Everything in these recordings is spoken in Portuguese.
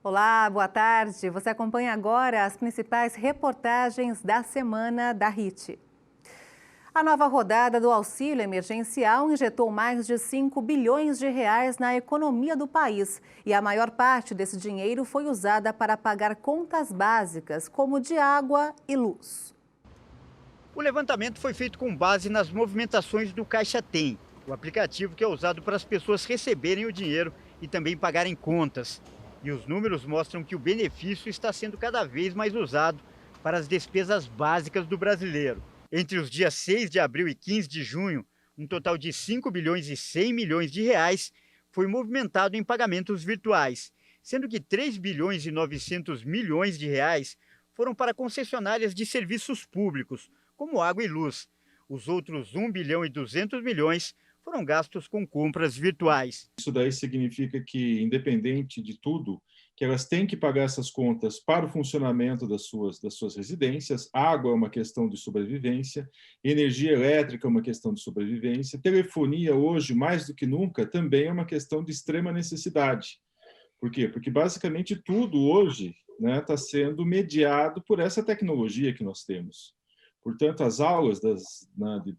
Olá, boa tarde. Você acompanha agora as principais reportagens da semana da RIT. A nova rodada do auxílio emergencial injetou mais de 5 bilhões de reais na economia do país. E a maior parte desse dinheiro foi usada para pagar contas básicas, como de água e luz. O levantamento foi feito com base nas movimentações do Caixa Tem, o aplicativo que é usado para as pessoas receberem o dinheiro e também pagarem contas. E os números mostram que o benefício está sendo cada vez mais usado para as despesas básicas do brasileiro. Entre os dias 6 de abril e 15 de junho, um total de 5 bilhões e 100 milhões de reais foi movimentado em pagamentos virtuais, sendo que 3 bilhões e 900 milhões de reais foram para concessionárias de serviços públicos, como água e luz. Os outros 1 bilhão e 200 milhões foram gastos com compras virtuais. Isso daí significa que, independente de tudo, que elas têm que pagar essas contas para o funcionamento das suas residências. Água é uma questão de sobrevivência, energia elétrica é uma questão de sobrevivência, telefonia hoje, mais do que nunca, também é uma questão de extrema necessidade. Por quê? Porque basicamente tudo hoje está sendo mediado por essa tecnologia que nós temos. Portanto, as aulas de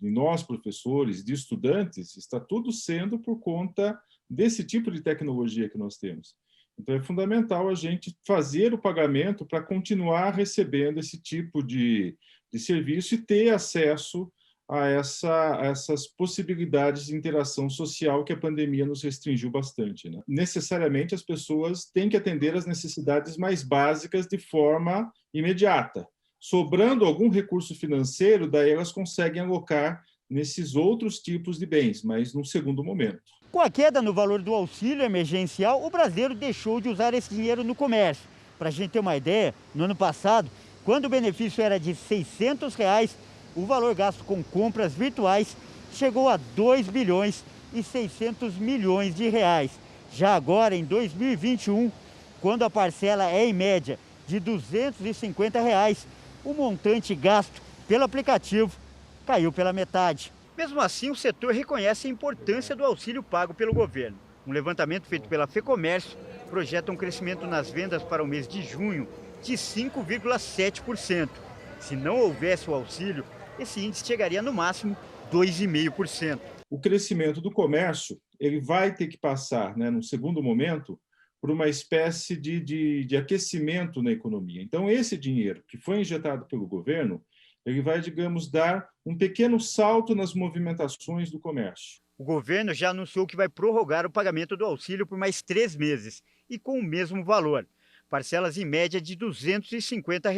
nós, professores, de estudantes, está tudo sendo por conta desse tipo de tecnologia que nós temos. Então, é fundamental a gente fazer o pagamento para continuar recebendo esse tipo de serviço e ter acesso a essas possibilidades de interação social que a pandemia nos restringiu bastante, né? Necessariamente, as pessoas têm que atender às necessidades mais básicas de forma imediata. Sobrando algum recurso financeiro, daí elas conseguem alocar nesses outros tipos de bens, mas num segundo momento. Com a queda no valor do auxílio emergencial, o brasileiro deixou de usar esse dinheiro no comércio. Para a gente ter uma ideia, no ano passado, quando o benefício era de R$ 600, o valor gasto com compras virtuais chegou a 2 bilhões e 600 milhões de reais. Já agora, em 2021, quando a parcela é em média de R$ 250, o montante gasto pelo aplicativo caiu pela metade. Mesmo assim, o setor reconhece a importância do auxílio pago pelo governo. Um levantamento feito pela FEComércio projeta um crescimento nas vendas para o mês de junho de 5,7%. Se não houvesse o auxílio, esse índice chegaria no máximo 2,5%. O crescimento do comércio ele vai ter que passar, num segundo momento, por uma espécie de aquecimento na economia. Então, esse dinheiro que foi injetado pelo governo, ele vai, digamos, dar um pequeno salto nas movimentações do comércio. O governo já anunciou que vai prorrogar o pagamento do auxílio por mais 3 meses e com o mesmo valor. Parcelas em média de R$ 250,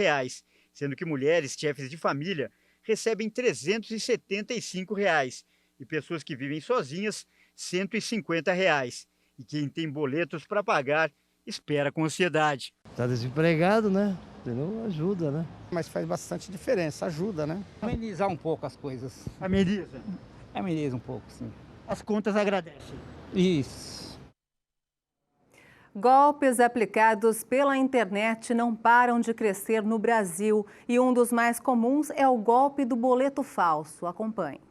sendo que mulheres, chefes de família, recebem R$ 375 e pessoas que vivem sozinhas, R$ 150. E quem tem boletos para pagar, espera com ansiedade. Está desempregado, né? Não ajuda, né? Mas faz bastante diferença, ajuda, né? Amenizar um pouco as coisas. Ameniza? Ameniza um pouco, sim. As contas agradecem. Isso. Golpes aplicados pela internet não param de crescer no Brasil e um dos mais comuns é o golpe do boleto falso. Acompanhe.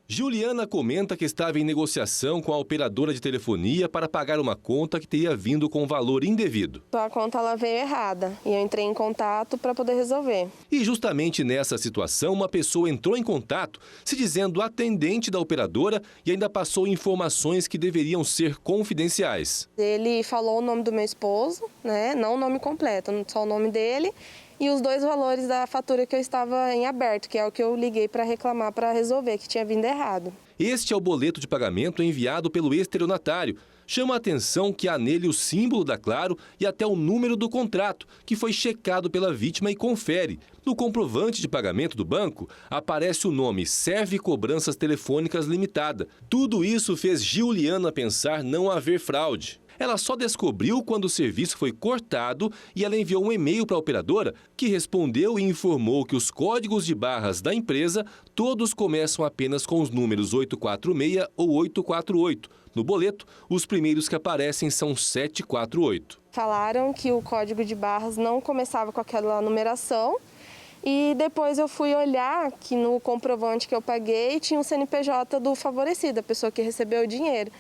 Juliana comenta que estava em negociação com a operadora de telefonia para pagar uma conta que teria vindo com valor indevido. A conta ela veio errada e eu entrei em contato para poder resolver. E justamente nessa situação, uma pessoa entrou em contato se dizendo atendente da operadora e ainda passou informações que deveriam ser confidenciais. Ele falou o nome do meu esposo, né? Não o nome completo, só o nome dele. E os 2 valores da fatura que eu estava em aberto, que é o que eu liguei para reclamar, para resolver, que tinha vindo errado. Este é o boleto de pagamento enviado pelo estelionatário. Chama a atenção que há nele o símbolo da Claro e até o número do contrato, que foi checado pela vítima e confere. No comprovante de pagamento do banco, aparece o nome Serve Cobranças Telefônicas Limitada. Tudo isso fez Juliana pensar não haver fraude. Ela só descobriu quando o serviço foi cortado e ela enviou um e-mail para a operadora que respondeu e informou que os códigos de barras da empresa todos começam apenas com os números 846 ou 848. No boleto, os primeiros que aparecem são 748. Falaram que o código de barras não começava com aquela numeração. E depois eu fui olhar que no comprovante que eu paguei tinha o CNPJ do favorecido, a pessoa que recebeu o dinheiro.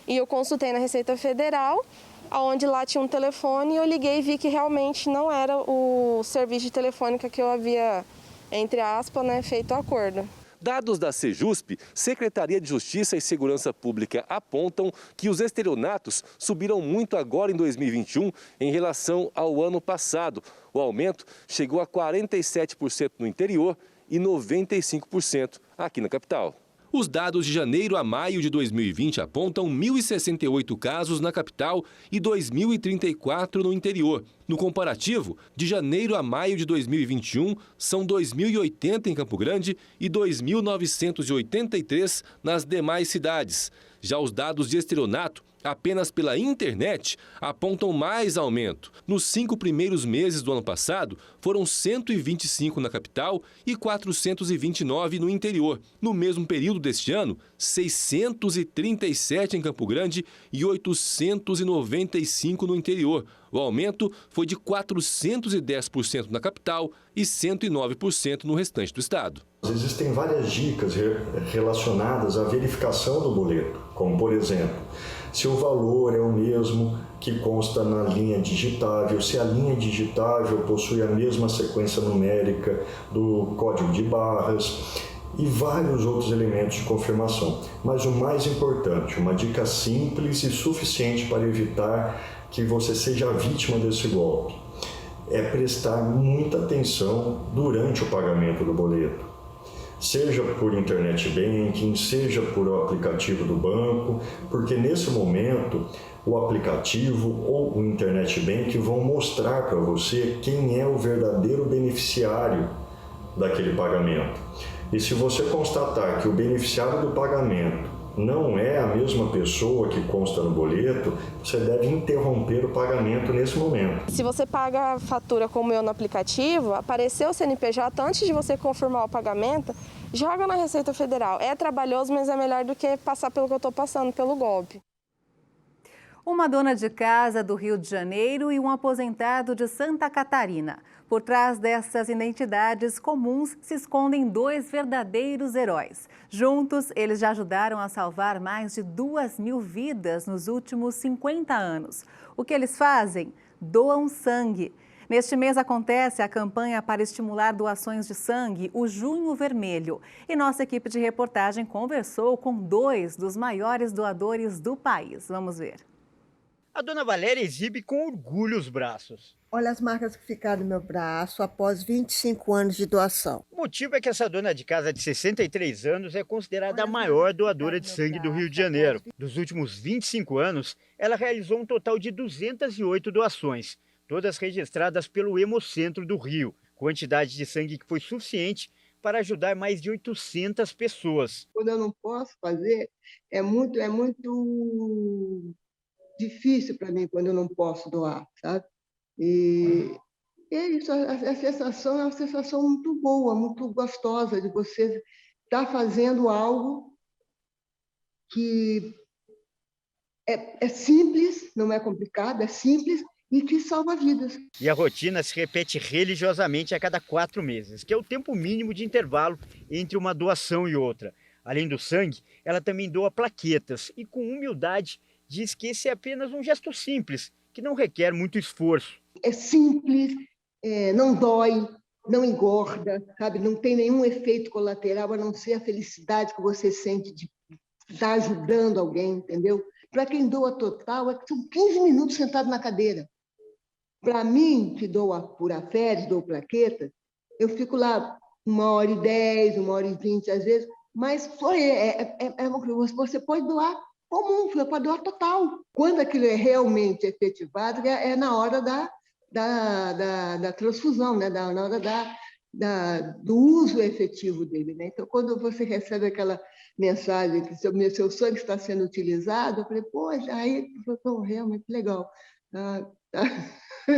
E eu consultei na Receita Federal onde lá tinha um telefone, e eu liguei e vi que realmente não era o serviço de telefônica que eu havia, entre aspas, né, feito o acordo. Dados da Sejusp, Secretaria de Justiça e Segurança Pública apontam que os estelionatos subiram muito agora em 2021 em relação ao ano passado. O aumento chegou a 47% no interior e 95% aqui na capital. Os dados de janeiro a maio de 2020 apontam 1.068 casos na capital e 2.034 no interior. No comparativo, de janeiro a maio de 2021, são 2.080 em Campo Grande e 2.983 nas demais cidades. Já os dados de estelionato, apenas pela internet, apontam mais aumento. Nos 5 primeiros meses do ano passado, foram 125 na capital e 429 no interior. No mesmo período deste ano, 637 em Campo Grande e 895 no interior. O aumento foi de 410% na capital e 109% no restante do estado. Existem várias dicas relacionadas à verificação do boleto, como por exemplo, se o valor é o mesmo que consta na linha digitável, se a linha digitável possui a mesma sequência numérica do código de barras e vários outros elementos de confirmação. Mas o mais importante, uma dica simples e suficiente para evitar que você seja vítima desse golpe, é prestar muita atenção durante o pagamento do boleto. Seja por internet banking, seja por aplicativo do banco, porque nesse momento o aplicativo ou o internet banking vão mostrar para você quem é o verdadeiro beneficiário daquele pagamento. E se você constatar que o beneficiário do pagamento não é a mesma pessoa que consta no boleto, você deve interromper o pagamento nesse momento. Se você paga a fatura como eu no aplicativo, apareceu o CNPJ antes de você confirmar o pagamento, joga na Receita Federal. É trabalhoso, mas é melhor do que passar pelo que eu estou passando, pelo golpe. Uma dona de casa do Rio de Janeiro e um aposentado de Santa Catarina. Por trás dessas identidades comuns se escondem 2 verdadeiros heróis. Juntos, eles já ajudaram a salvar mais de 2.000 vidas nos últimos 50 anos. O que eles fazem? Doam sangue. Neste mês acontece a campanha para estimular doações de sangue, o Junho Vermelho. E nossa equipe de reportagem conversou com 2 dos maiores doadores do país. Vamos ver. A dona Valéria exibe com orgulho os braços. Olha as marcas que ficaram no meu braço após 25 anos de doação. O motivo é que essa dona de casa de 63 anos é considerada a maior doadora de sangue do Rio de Janeiro. Dos últimos 25 anos, ela realizou um total de 208 doações, todas registradas pelo Hemocentro do Rio. Quantidade de sangue que foi suficiente para ajudar mais de 800 pessoas. Quando eu não posso fazer, é muito difícil para mim quando eu não posso doar, sabe? E é isso, a sensação é uma sensação muito boa, muito gostosa de você estar fazendo algo que é simples, não é complicado, é simples e que salva vidas. E a rotina se repete religiosamente a cada 4 meses, que é o tempo mínimo de intervalo entre uma doação e outra. Além do sangue, ela também doa plaquetas e com humildade diz que esse é apenas um gesto simples, que não requer muito esforço. É simples, não dói, não engorda, sabe? Não tem nenhum efeito colateral, a não ser a felicidade que você sente de estar ajudando alguém, entendeu? Para quem doa total, são 15 minutos sentado na cadeira. Para mim, que doa por afés, dou plaqueta, eu fico lá 1h10, 1h20 às vezes, mas você pode doar comum, você pode doar total. Quando aquilo é realmente efetivado, é na hora da transfusão, né? Na hora do uso efetivo dele. Né? Então, quando você recebe aquela mensagem que seu sangue está sendo utilizado, eu falei, poxa, aí realmente legal.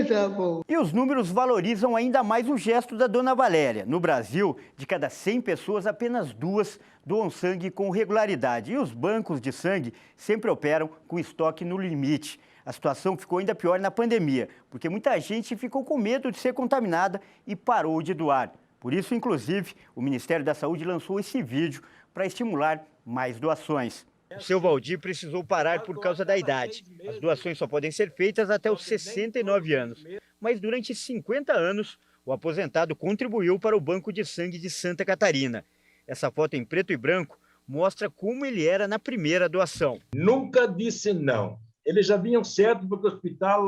Tá bom. E os números valorizam ainda mais o gesto da dona Valéria. No Brasil, de cada 100 pessoas, apenas 2 doam sangue com regularidade. E os bancos de sangue sempre operam com estoque no limite. A situação ficou ainda pior na pandemia, porque muita gente ficou com medo de ser contaminada e parou de doar. Por isso, inclusive, o Ministério da Saúde lançou esse vídeo para estimular mais doações. O seu Valdir precisou parar por causa da idade. As doações só podem ser feitas até os 69 anos. Mas durante 50 anos, o aposentado contribuiu para o Banco de Sangue de Santa Catarina. Essa foto em preto e branco mostra como ele era na primeira doação. Nunca disse não. Eles já vinham certo porque o hospital,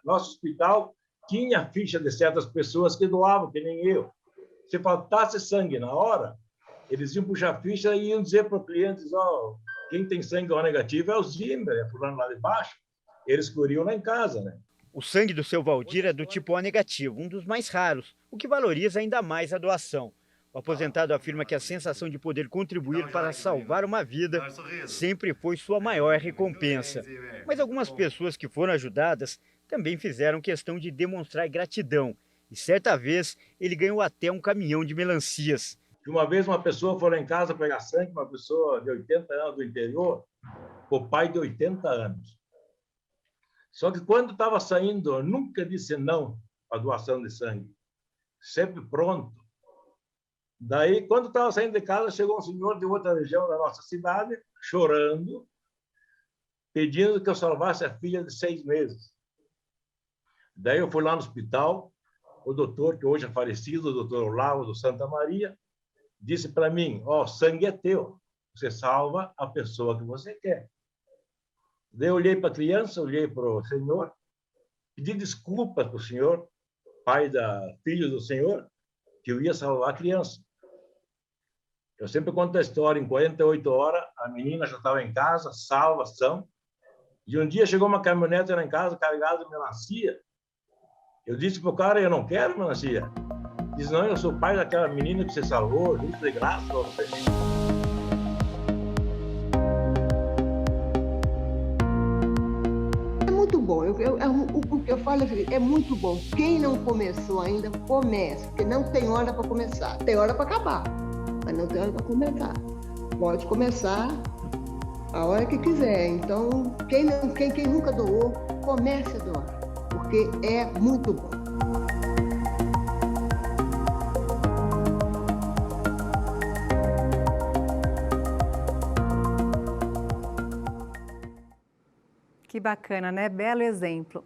nosso hospital, tinha ficha de certas pessoas que doavam, que nem eu. Se faltasse sangue na hora, eles iam puxar a ficha e iam dizer para os clientes, quem tem sangue O negativo é o Zimmer, é fulano lá de baixo. Eles curiam lá em casa, né? O sangue do seu Valdir é do tipo O negativo, um dos mais raros, o que valoriza ainda mais a doação. O aposentado afirma que a sensação de poder contribuir para salvar uma vida sempre foi sua maior recompensa. Mas algumas pessoas que foram ajudadas também fizeram questão de demonstrar gratidão. E certa vez ele ganhou até um caminhão de melancias. Uma vez uma pessoa foi lá em casa pegar sangue, uma pessoa de 80 anos do interior, o pai de 80 anos. Só que quando estava saindo, eu nunca disse não à doação de sangue. Sempre pronto. Daí, quando estava saindo de casa, chegou um senhor de outra região da nossa cidade, chorando, pedindo que eu salvasse a filha de 6 meses. Daí eu fui lá no hospital, o doutor, que hoje é falecido, o doutor Olavo do Santa Maria, disse para mim, sangue é teu, você salva a pessoa que você quer. Daí eu olhei para a criança, olhei para o senhor, pedi desculpas para o senhor, filho do senhor, que eu ia salvar a criança. Eu sempre conto a história, em 48 horas, a menina já estava em casa, salvação, e um dia chegou uma caminhonete lá em casa, carregada de melancia. Eu disse para o cara, eu não quero melancia. Diz, não, eu sou pai daquela menina que você salvou, justo de graça para você. É muito bom, o que eu falo é muito bom. Quem não começou ainda, comece, porque não tem hora para começar. Tem hora para acabar, mas não tem hora para começar. Pode começar a hora que quiser. Então, quem nunca doou, comece a doar, porque é muito bom. Que bacana, né? Belo exemplo.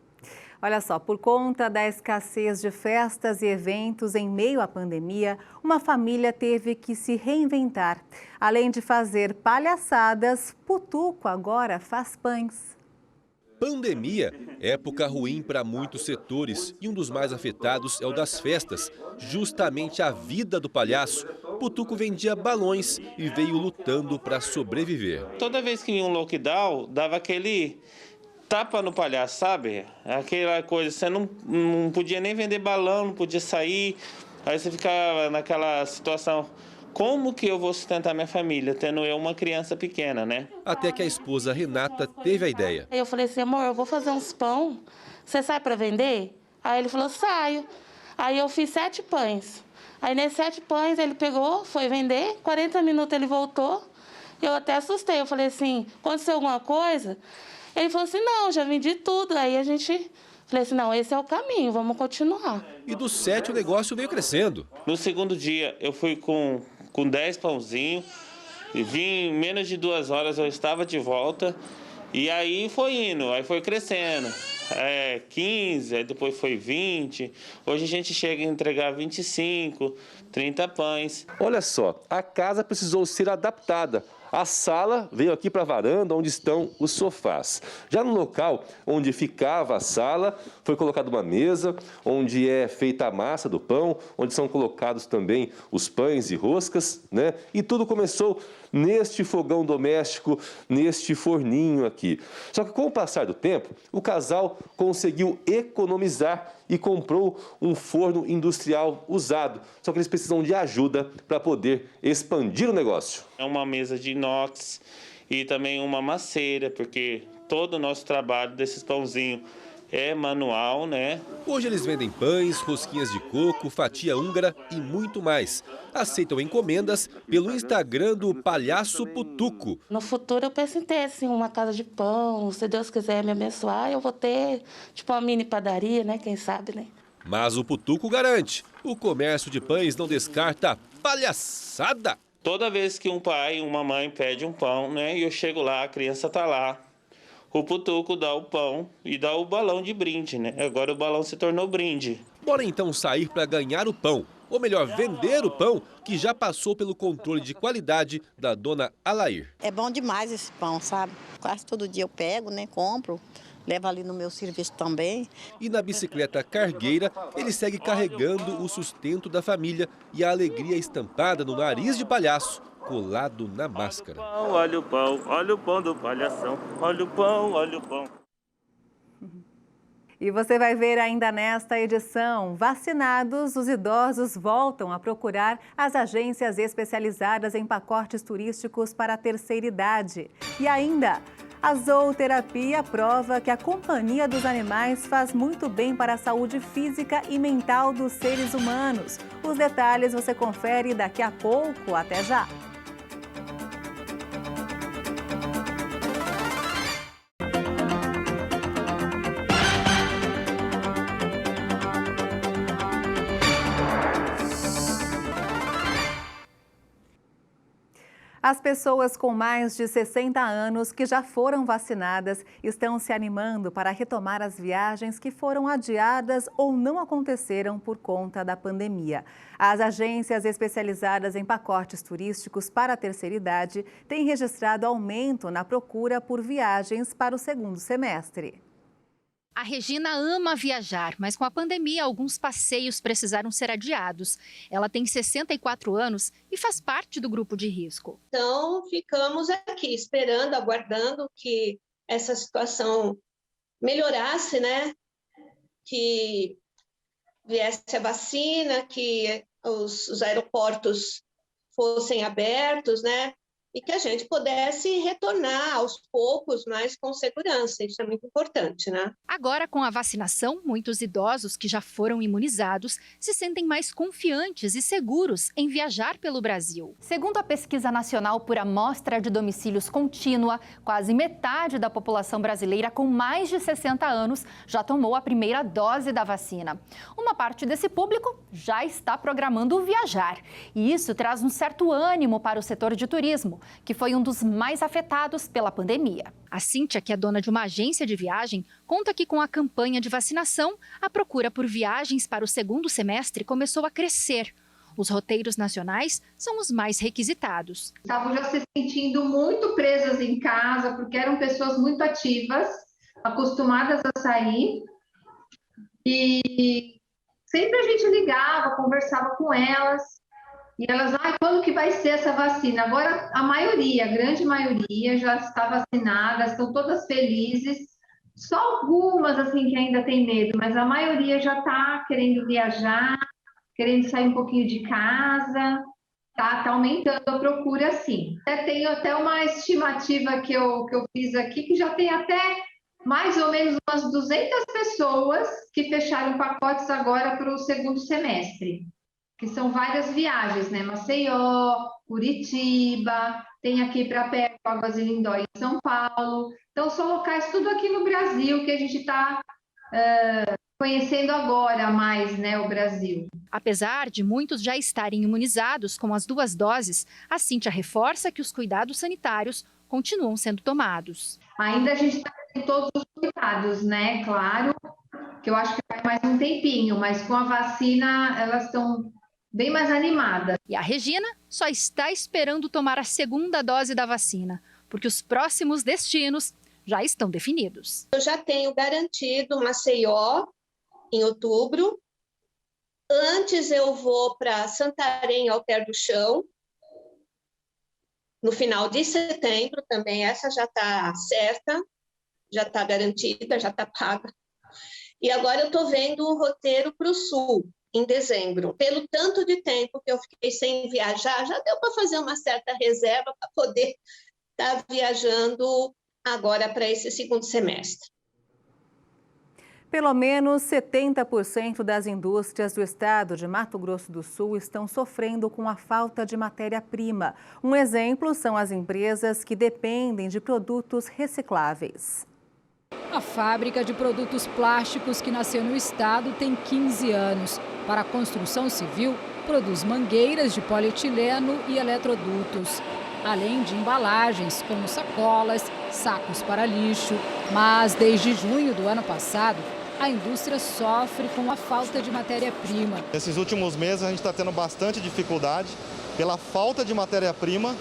Olha só, por conta da escassez de festas e eventos em meio à pandemia, uma família teve que se reinventar. Além de fazer palhaçadas, Putuco agora faz pães. Pandemia, época ruim para muitos setores e um dos mais afetados é o das festas. Justamente a vida do palhaço, Putuco vendia balões e veio lutando para sobreviver. Toda vez que vinha um lockdown, dava aquele tapa no palhaço, sabe? Aquela coisa, você não podia nem vender balão, não podia sair, aí você ficava naquela situação, como que eu vou sustentar minha família, tendo eu uma criança pequena, né? Até que a esposa Renata teve a ideia. Eu falei assim, amor, eu vou fazer uns pão, você sai para vender? Aí ele falou, saio. Aí eu fiz 7 pães. Aí nesses 7 pães ele pegou, foi vender, 40 minutos ele voltou, eu até assustei, eu falei assim, aconteceu alguma coisa? Ele falou assim, não, já vendi tudo. Aí a gente, falei assim, não, esse é o caminho, vamos continuar. E dos 7 o negócio veio crescendo. No segundo dia eu fui com 10 pãozinhos, e vim em menos de 2 horas eu estava de volta, e aí foi indo, aí foi crescendo. 15, aí depois foi 20, hoje a gente chega a entregar 25, 30 pães. Olha só, a casa precisou ser adaptada. A sala veio aqui para a varanda, onde estão os sofás. Já no local onde ficava a sala, foi colocada uma mesa, onde é feita a massa do pão, onde são colocados também os pães e roscas, né? E tudo começou neste fogão doméstico, neste forninho aqui. Só que com o passar do tempo, o casal conseguiu economizar e comprou um forno industrial usado. Só que eles precisam de ajuda para poder expandir o negócio. É uma mesa de inox e também uma maceira, porque todo o nosso trabalho desses pãozinhos é manual, né? Hoje eles vendem pães, rosquinhas de coco, fatia húngara e muito mais. Aceitam encomendas pelo Instagram do Palhaço Putuco. No futuro eu penso em ter assim, uma casa de pão, se Deus quiser me abençoar, eu vou ter tipo uma mini padaria, né? Quem sabe, né? Mas o Putuco garante, o comércio de pães não descarta palhaçada. Toda vez que um pai, uma mãe pede um pão, né, e eu chego lá, a criança tá lá, o putuco dá o pão e dá o balão de brinde, né? Agora o balão se tornou brinde. Bora então sair para ganhar o pão, ou melhor, vender o pão, que já passou pelo controle de qualidade da dona Alair. É bom demais esse pão, sabe? Quase todo dia eu pego, né, compro. Levo ali no meu serviço também. E na bicicleta cargueira, ele segue carregando o sustento da família e a alegria estampada no nariz de palhaço, colado na máscara. Olha o pão do palhação, olha o pão, olha o pão. E você vai ver ainda nesta edição, vacinados, os idosos voltam a procurar as agências especializadas em pacotes turísticos para a terceira idade. E ainda, a zooterapia prova que a companhia dos animais faz muito bem para a saúde física e mental dos seres humanos. Os detalhes você confere daqui a pouco. Até já! As pessoas com mais de 60 anos que já foram vacinadas estão se animando para retomar as viagens que foram adiadas ou não aconteceram por conta da pandemia. As agências especializadas em pacotes turísticos para a terceira idade têm registrado aumento na procura por viagens para o segundo semestre. A Regina ama viajar, mas com a pandemia, alguns passeios precisaram ser adiados. Ela tem 64 anos e faz parte do grupo de risco. Então, ficamos aqui esperando, aguardando que essa situação melhorasse, né? Que viesse a vacina, que os aeroportos fossem abertos, né? E que a gente pudesse retornar aos poucos, mas com segurança. Isso é muito importante, né? Agora, com a vacinação, muitos idosos que já foram imunizados se sentem mais confiantes e seguros em viajar pelo Brasil. Segundo a Pesquisa Nacional por Amostra de Domicílios Contínua, quase metade da população brasileira com mais de 60 anos já tomou a primeira dose da vacina. Uma parte desse público já está programando viajar. E isso traz um certo ânimo para o setor de turismo, que foi um dos mais afetados pela pandemia. A Cíntia, que é dona de uma agência de viagem, conta que com a campanha de vacinação, a procura por viagens para o segundo semestre começou a crescer. Os roteiros nacionais são os mais requisitados. Estavam já se sentindo muito presas em casa, porque eram pessoas muito ativas, acostumadas a sair. E sempre a gente ligava, conversava com elas. E elas, quando que vai ser essa vacina? Agora, a maioria, a grande maioria já está vacinada, estão todas felizes. Só algumas, assim, que ainda tem medo, mas a maioria já está querendo viajar, querendo sair um pouquinho de casa. Tá aumentando a procura, sim. Tenho até uma estimativa que eu fiz aqui, que já tem até mais ou menos umas 200 pessoas que fecharam pacotes agora para o segundo semestre. Que são várias viagens, né? Maceió, Curitiba, tem aqui para perto, Águas de Lindóia, em São Paulo. Então, são locais tudo aqui no Brasil que a gente está conhecendo agora mais, né, o Brasil. Apesar de muitos já estarem imunizados com as 2 doses, a Cíntia reforça que os cuidados sanitários continuam sendo tomados. Ainda a gente está com todos os cuidados, né? Claro, que eu acho que vai mais um tempinho, mas com a vacina elas estão bem mais animada. E a Regina só está esperando tomar a segunda dose da vacina, porque os próximos destinos já estão definidos. Eu já tenho garantido Maceió em outubro. Antes eu vou para Santarém, Alter do Chão, no final de setembro também. Essa já está certa, já está garantida, já está paga. E agora eu estou vendo o roteiro para o Sul, em dezembro. Pelo tanto de tempo que eu fiquei sem viajar, já deu para fazer uma certa reserva para poder estar viajando agora para esse segundo semestre. Pelo menos 70% das indústrias do estado de Mato Grosso do Sul estão sofrendo com a falta de matéria-prima. Um exemplo são as empresas que dependem de produtos recicláveis. A fábrica de produtos plásticos que nasceu no estado tem 15 anos. Para a construção civil, produz mangueiras de polietileno e eletrodutos, além de embalagens como sacolas, sacos para lixo. Mas desde junho do ano passado, a indústria sofre com a falta de matéria-prima. Nesses últimos meses a gente está tendo bastante dificuldade pela falta de matéria-prima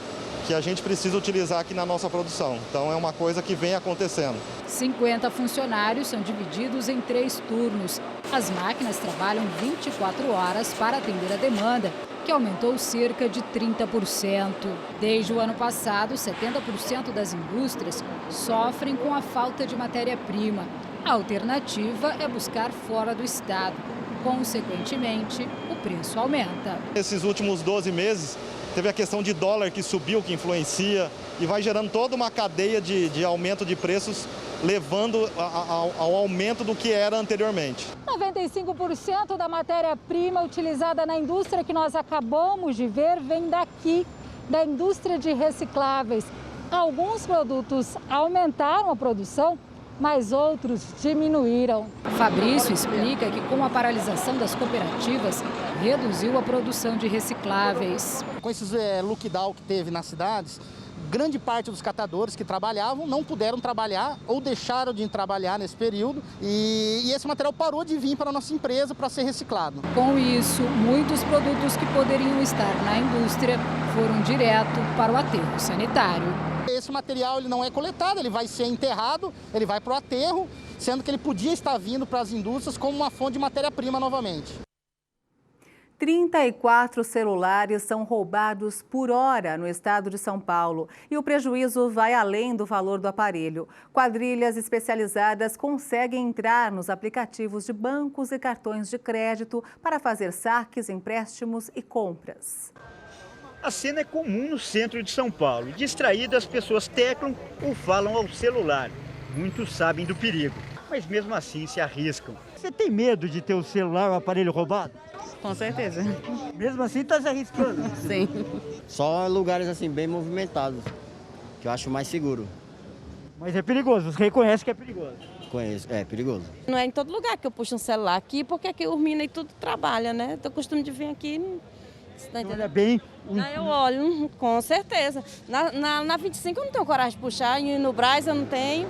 que a gente precisa utilizar aqui na nossa produção. Então é uma coisa que vem acontecendo. 50 funcionários são divididos em 3 turnos. As máquinas trabalham 24 horas para atender a demanda, que aumentou cerca de 30%. Desde o ano passado, 70% das indústrias sofrem com a falta de matéria-prima. A alternativa é buscar fora do estado. Consequentemente, o preço aumenta. Nesses últimos 12 meses, teve a questão de dólar que subiu, que influencia, e vai gerando toda uma cadeia de aumento de preços, levando ao aumento do que era anteriormente. 95% da matéria-prima utilizada na indústria que nós acabamos de ver vem daqui, da indústria de recicláveis. Alguns produtos aumentaram a produção, mas outros diminuíram. Fabrício explica que com a paralisação das cooperativas, reduziu a produção de recicláveis. Com esses lockdown que teve nas cidades, grande parte dos catadores que trabalhavam não puderam trabalhar ou deixaram de trabalhar nesse período e esse material parou de vir para a nossa empresa para ser reciclado. Com isso, muitos produtos que poderiam estar na indústria foram direto para o aterro sanitário. Esse material ele não é coletado, ele vai ser enterrado, ele vai para o aterro, sendo que ele podia estar vindo para as indústrias como uma fonte de matéria-prima novamente. 34 celulares são roubados por hora no estado de São Paulo e o prejuízo vai além do valor do aparelho. Quadrilhas especializadas conseguem entrar nos aplicativos de bancos e cartões de crédito para fazer saques, empréstimos e compras. A cena é comum no centro de São Paulo. Distraídas, as pessoas teclam ou falam ao celular. Muitos sabem do perigo, mas mesmo assim se arriscam. Você tem medo de ter o celular ou o aparelho roubado? Com certeza. Mesmo assim está se arriscando? Sim. Só lugares assim bem movimentados, que eu acho mais seguro. Mas é perigoso, você reconhece que é perigoso? Conheço, é perigoso. Não é em todo lugar que eu puxo um celular aqui, porque aqui os meninos tudo trabalha, né? Tô costume de vir aqui. Olha bem. Eu olho, com certeza. Na 25 eu não tenho coragem de puxar, e no Brás eu não tenho,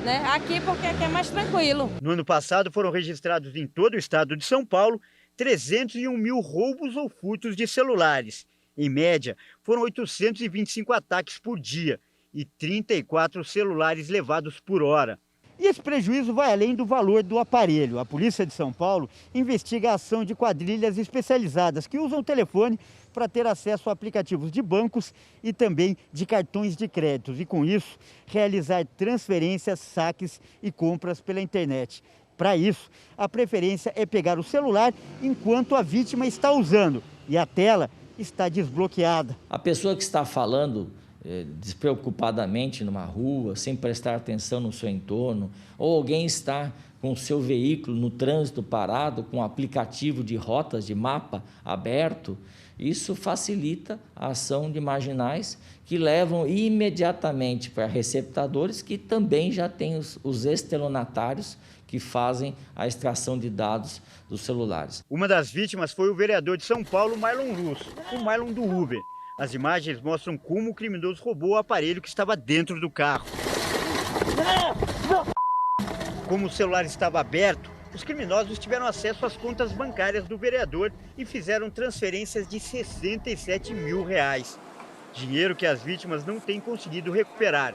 né? Aqui porque aqui é mais tranquilo. No ano passado foram registrados em todo o estado de São Paulo 301 mil roubos ou furtos de celulares. Em média, foram 825 ataques por dia e 34 celulares levados por hora. E esse prejuízo vai além do valor do aparelho. A Polícia de São Paulo investiga a ação de quadrilhas especializadas que usam o telefone para ter acesso a aplicativos de bancos e também de cartões de crédito. E com isso, realizar transferências, saques e compras pela internet. Para isso, a preferência é pegar o celular enquanto a vítima está usando e a tela está desbloqueada. A pessoa que está falando despreocupadamente numa rua, sem prestar atenção no seu entorno, ou alguém está com o seu veículo no trânsito parado, com um aplicativo de rotas, de mapa aberto, isso facilita a ação de marginais que levam imediatamente para receptadores que também já têm os estelionatários que fazem a extração de dados dos celulares. Uma das vítimas foi o vereador de São Paulo, Marlon Russo, o Marlon do Uber. As imagens mostram como o criminoso roubou o aparelho que estava dentro do carro. Como o celular estava aberto, os criminosos tiveram acesso às contas bancárias do vereador e fizeram transferências de R$ 67 mil. Dinheiro que as vítimas não têm conseguido recuperar.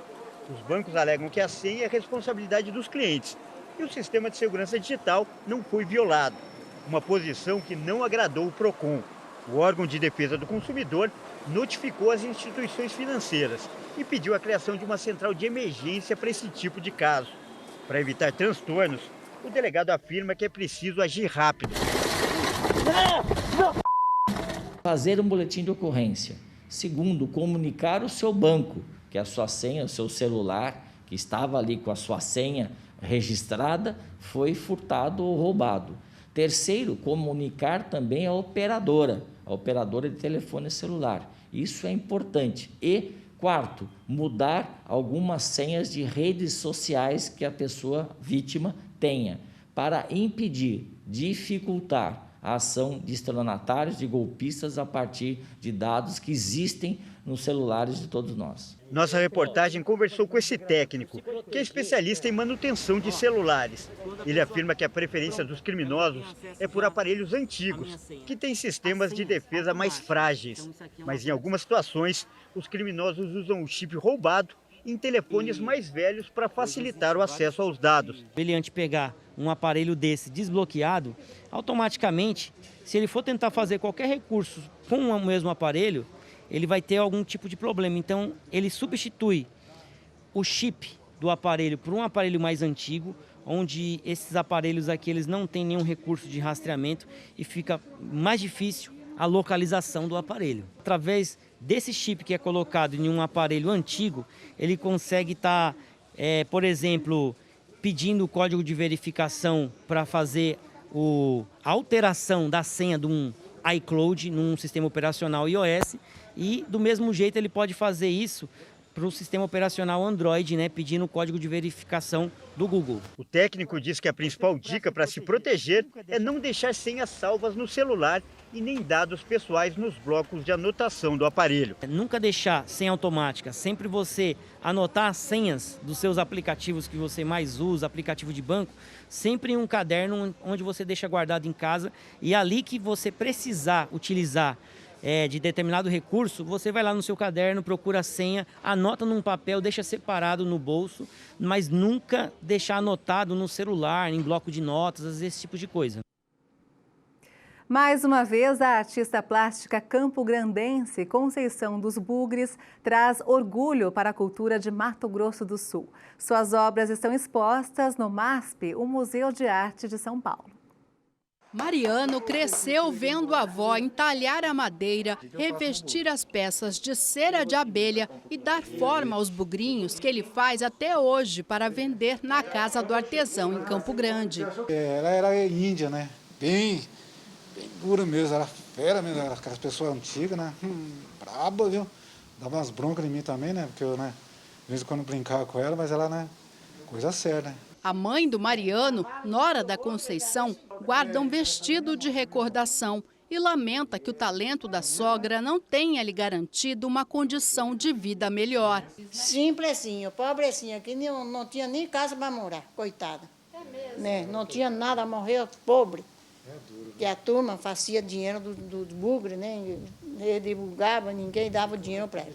Os bancos alegam que a senha é responsabilidade dos clientes e o sistema de segurança digital não foi violado. Uma posição que não agradou o PROCON. O órgão de defesa do consumidor notificou as instituições financeiras e pediu a criação de uma central de emergência para esse tipo de caso. Para evitar transtornos, o delegado afirma que é preciso agir rápido. Fazer um boletim de ocorrência. Segundo, comunicar o seu banco, que a sua senha, o seu celular, que estava ali com a sua senha registrada, foi furtado ou roubado. Terceiro, comunicar também a operadora de telefone celular. Isso é importante. E Quarto, mudar algumas senhas de redes sociais que a pessoa vítima tenha, para impedir, dificultar a ação de estelionatários, de golpistas, a partir de dados que existem nos celulares de todos nós. Nossa reportagem conversou com esse técnico, que é especialista em manutenção de celulares. Ele afirma que a preferência dos criminosos é por aparelhos antigos, que têm sistemas de defesa mais frágeis. Mas em algumas situações, os criminosos usam o chip roubado em telefones mais velhos para facilitar o acesso aos dados. Ele, antes de pegar um aparelho desse desbloqueado, automaticamente, se ele for tentar fazer qualquer recurso com o mesmo aparelho, ele vai ter algum tipo de problema. Então, ele substitui o chip do aparelho por um aparelho mais antigo, onde esses aparelhos aqui eles não têm nenhum recurso de rastreamento e fica mais difícil a localização do aparelho. Através desse chip que é colocado em um aparelho antigo, ele consegue estar, por exemplo, pedindo o código de verificação para fazer a alteração da senha de um iCloud num sistema operacional iOS, e do mesmo jeito ele pode fazer isso para o sistema operacional Android, pedindo o código de verificação do Google. O técnico diz que a principal dica para se proteger é não deixar senhas salvas no celular e nem dados pessoais nos blocos de anotação do aparelho. Nunca deixar senha automática, sempre você anotar as senhas dos seus aplicativos que você mais usa, aplicativo de banco, sempre em um caderno onde você deixa guardado em casa, e ali que você precisar utilizar de determinado recurso, você vai lá no seu caderno, procura a senha, anota num papel, deixa separado no bolso, mas nunca deixar anotado no celular, em bloco de notas, esse tipo de coisa. Mais uma vez, a artista plástica campograndense Conceição dos Bugres traz orgulho para a cultura de Mato Grosso do Sul. Suas obras estão expostas no MASP, o Museu de Arte de São Paulo. Mariano cresceu vendo a avó entalhar a madeira, revestir as peças de cera de abelha e dar forma aos bugrinhos que ele faz até hoje para vender na casa do artesão em Campo Grande. Ela era índia, né? Bem dura mesmo, era fera mesmo, era aquelas pessoas antigas, né? Braba, viu? Dava umas broncas em mim também, né? Porque eu, de vez em quando brincava com ela, mas ela, coisa séria, né? A mãe do Mariano, nora da Conceição, guarda um vestido de recordação e lamenta que o talento da sogra não tenha lhe garantido uma condição de vida melhor. Simplesinho, pobrecinho, que não tinha nem casa para morar, coitada. É mesmo? Né? Não tinha nada, morreu pobre. Que a turma fazia dinheiro do bugre, né? Ele divulgava, ninguém dava dinheiro para ele.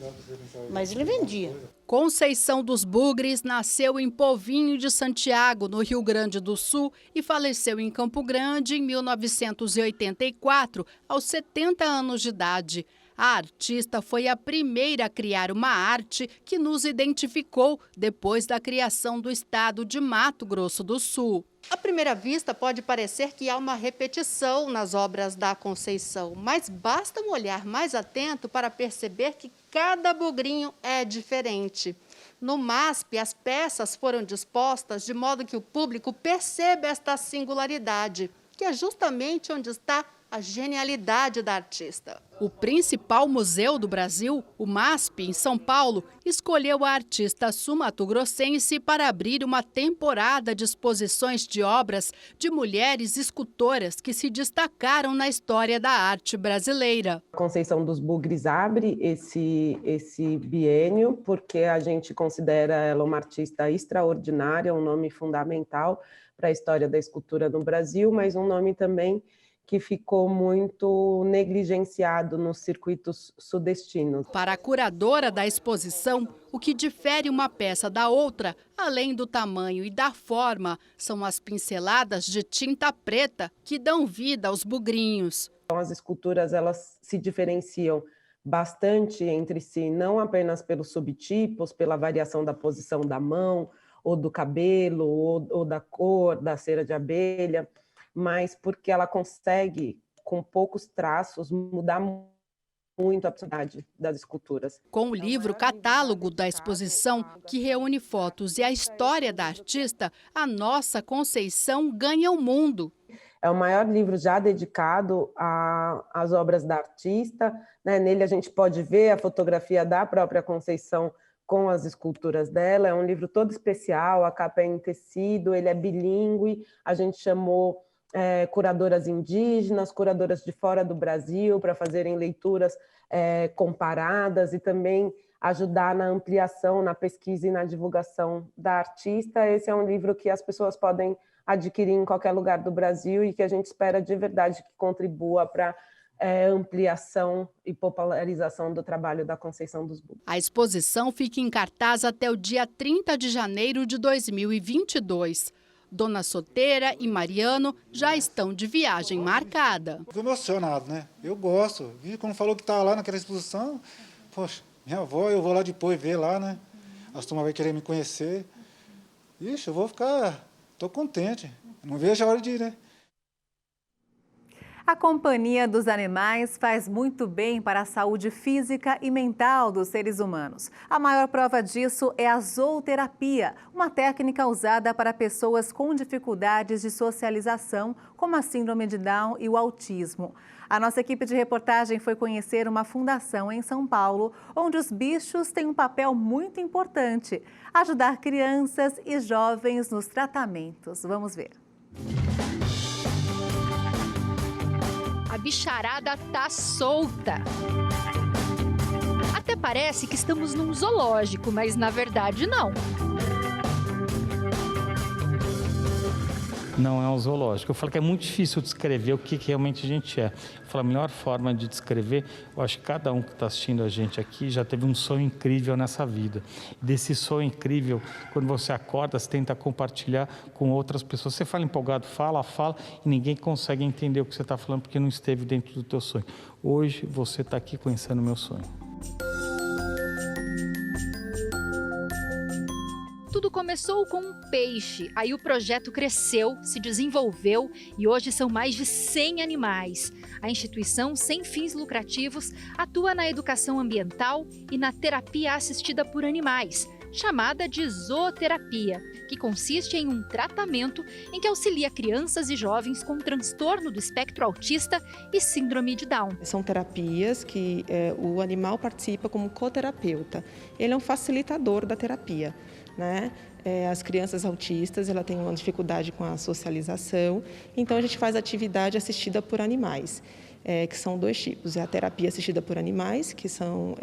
Mas ele vendia. Conceição dos Bugres nasceu em Povinho de Santiago, no Rio Grande do Sul, e faleceu em Campo Grande em 1984, aos 70 anos de idade. A artista foi a primeira a criar uma arte que nos identificou depois da criação do estado de Mato Grosso do Sul. À primeira vista, pode parecer que há uma repetição nas obras da Conceição, mas basta um olhar mais atento para perceber que cada bugrinho é diferente. No MASP, as peças foram dispostas de modo que o público perceba esta singularidade, que é justamente onde está a genialidade da artista. O principal museu do Brasil, o MASP, em São Paulo, escolheu a artista sul-mato-grossense para abrir uma temporada de exposições de obras de mulheres escultoras que se destacaram na história da arte brasileira. A Conceição dos Bugres abre esse biênio porque a gente considera ela uma artista extraordinária, um nome fundamental para a história da escultura no Brasil, mas um nome também que ficou muito negligenciado nos circuitos sudestinos. Para a curadora da exposição, o que difere uma peça da outra, além do tamanho e da forma, são as pinceladas de tinta preta que dão vida aos bugrinhos. As esculturas elas se diferenciam bastante entre si, não apenas pelos subtipos, pela variação da posição da mão, ou do cabelo, ou da cor, da cera de abelha, mas porque ela consegue, com poucos traços, mudar muito a personalidade das esculturas. Com o livro catálogo da exposição, que reúne fotos e a história da artista, a nossa Conceição ganha o mundo. É o maior livro já dedicado às obras da artista, né? Nele a gente pode ver a fotografia da própria Conceição com as esculturas dela. É um livro todo especial, a capa é em tecido, ele é bilíngue, a gente chamou curadoras indígenas, curadoras de fora do Brasil, para fazerem leituras comparadas e também ajudar na ampliação, na pesquisa e na divulgação da artista. Esse é um livro que as pessoas podem adquirir em qualquer lugar do Brasil e que a gente espera de verdade que contribua para ampliação e popularização do trabalho da Conceição dos Bugres. A exposição fica em cartaz até o dia 30 de janeiro de 2022. Dona Soteira e Mariano já estão de viagem marcada. Estou emocionado, né? Eu gosto. E quando falou que estava lá naquela exposição, poxa, minha avó, eu vou lá depois ver lá, né? As turmas vão querer me conhecer. Ixi, eu vou ficar... Estou contente. Não vejo a hora de ir, né? A companhia dos animais faz muito bem para a saúde física e mental dos seres humanos. A maior prova disso é a zooterapia, uma técnica usada para pessoas com dificuldades de socialização, como a síndrome de Down e o autismo. A nossa equipe de reportagem foi conhecer uma fundação em São Paulo, onde os bichos têm um papel muito importante: ajudar crianças e jovens nos tratamentos. Vamos ver. A bicharada tá solta. Até parece que estamos num zoológico, mas na verdade não. Não é um zoológico. Eu falo que é muito difícil descrever o que realmente a gente é. Eu falo, a melhor forma de descrever, eu acho que cada um que está assistindo a gente aqui já teve um sonho incrível nessa vida. Desse sonho incrível, quando você acorda, você tenta compartilhar com outras pessoas. Você fala empolgado, fala, e ninguém consegue entender o que você está falando porque não esteve dentro do teu sonho. Hoje você está aqui conhecendo o meu sonho. Tudo começou com um peixe, aí o projeto cresceu, se desenvolveu e hoje são mais de 100 animais. A instituição, sem fins lucrativos, atua na educação ambiental e na terapia assistida por animais, chamada de zooterapia, que consiste em um tratamento em que auxilia crianças e jovens com transtorno do espectro autista e síndrome de Down. São terapias que o animal participa como coterapeuta. Ele é um facilitador da terapia, né? As crianças autistas, ela tem uma dificuldade com a socialização, então a gente faz atividade assistida por animais, que são dois tipos. É a terapia assistida por animais, que são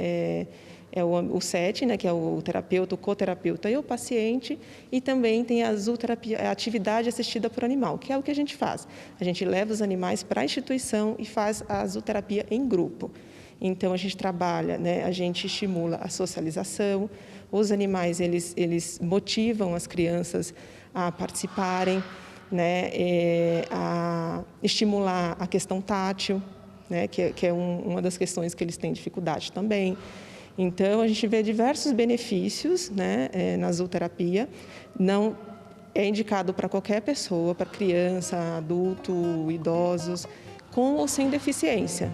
o SET, né, que é o terapeuta, o coterapeuta e o paciente, e também tem a zooterapia, a atividade assistida por animal, que é o que a gente faz. A gente leva os animais para a instituição e faz a zooterapia em grupo. Então, a gente trabalha, né, a gente estimula a socialização, os animais, eles motivam as crianças a participarem, né, a estimular a questão tátil, né, que é uma das questões que eles têm dificuldade também. Então, a gente vê diversos benefícios, né, na zooterapia. Não é indicado para qualquer pessoa, para criança, adulto, idosos, com ou sem deficiência.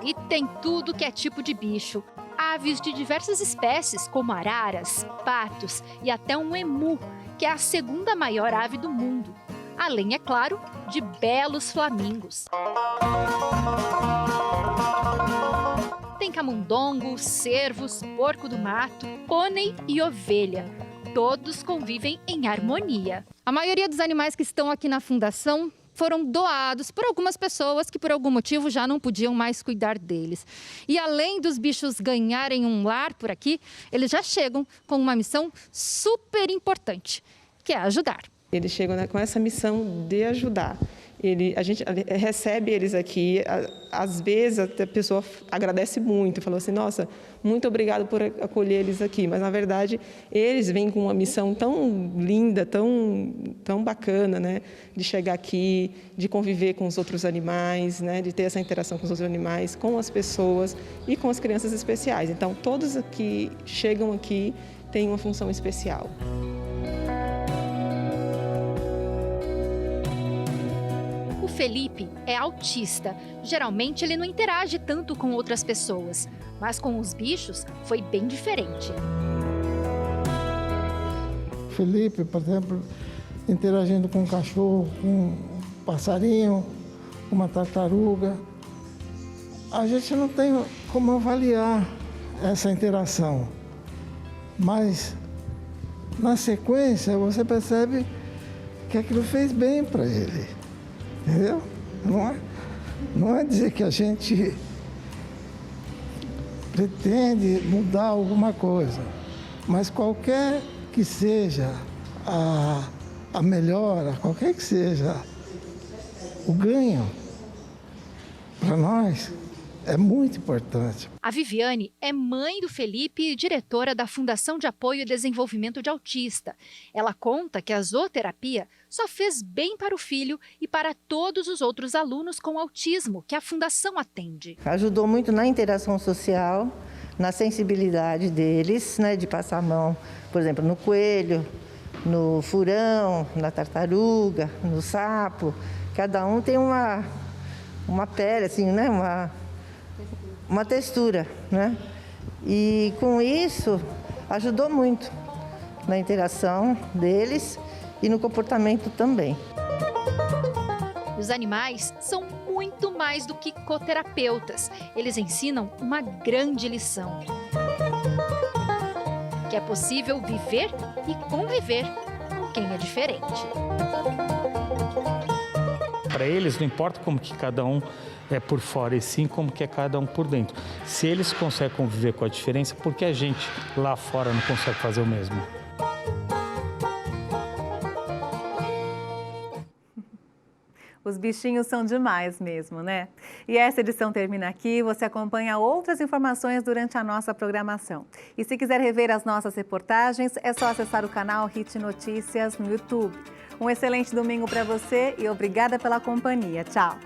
E tem tudo que é tipo de bicho. Aves de diversas espécies, como araras, patos e até um emu, que é a segunda maior ave do mundo. Além, é claro, de belos flamingos. Tem camundongo, cervos, porco do mato, pônei e ovelha. Todos convivem em harmonia. A maioria dos animais que estão aqui na fundação foram doados por algumas pessoas que por algum motivo já não podiam mais cuidar deles. E além dos bichos ganharem um lar por aqui, eles já chegam com uma missão super importante, que é ajudar. Eles chegam, né, com essa missão de ajudar. A gente recebe eles aqui, às vezes a pessoa agradece muito, falou assim, nossa, muito obrigado por acolher eles aqui, mas na verdade eles vêm com uma missão tão linda, tão bacana, né, de chegar aqui, de conviver com os outros animais, né, de ter essa interação com os outros animais, com as pessoas e com as crianças especiais. Então todos que chegam aqui têm uma função especial. O Felipe é autista. Geralmente ele não interage tanto com outras pessoas, mas com os bichos foi bem diferente. Felipe, por exemplo, interagindo com um cachorro, com um passarinho, com uma tartaruga. A gente não tem como avaliar essa interação, mas na sequência você percebe que aquilo fez bem para ele, entendeu? Não é dizer que a gente pretende mudar alguma coisa, mas qualquer que seja a melhora, qualquer que seja o ganho, para nós é muito importante. A Viviane é mãe do Felipe e diretora da Fundação de Apoio e Desenvolvimento de Autista. Ela conta que a zooterapia só fez bem para o filho e para todos os outros alunos com autismo que a Fundação atende. Ajudou muito na interação social, na sensibilidade deles, né, de passar a mão, por exemplo, no coelho, no furão, na tartaruga, no sapo. Cada um tem uma pele, assim, né, uma textura, né? E com isso ajudou muito na interação deles e no comportamento também. Os animais são muito mais do que coterapeutas. Eles ensinam uma grande lição. Que é possível viver e conviver com quem é diferente. Para eles não importa como que cada um é por fora, e sim como que é cada um por dentro. Se eles conseguem conviver com a diferença, por que a gente lá fora não consegue fazer o mesmo? Os bichinhos são demais mesmo, né? E essa edição termina aqui. Você acompanha outras informações durante a nossa programação. E se quiser rever as nossas reportagens, é só acessar o canal Hit Notícias no YouTube. Um excelente domingo para você e obrigada pela companhia. Tchau!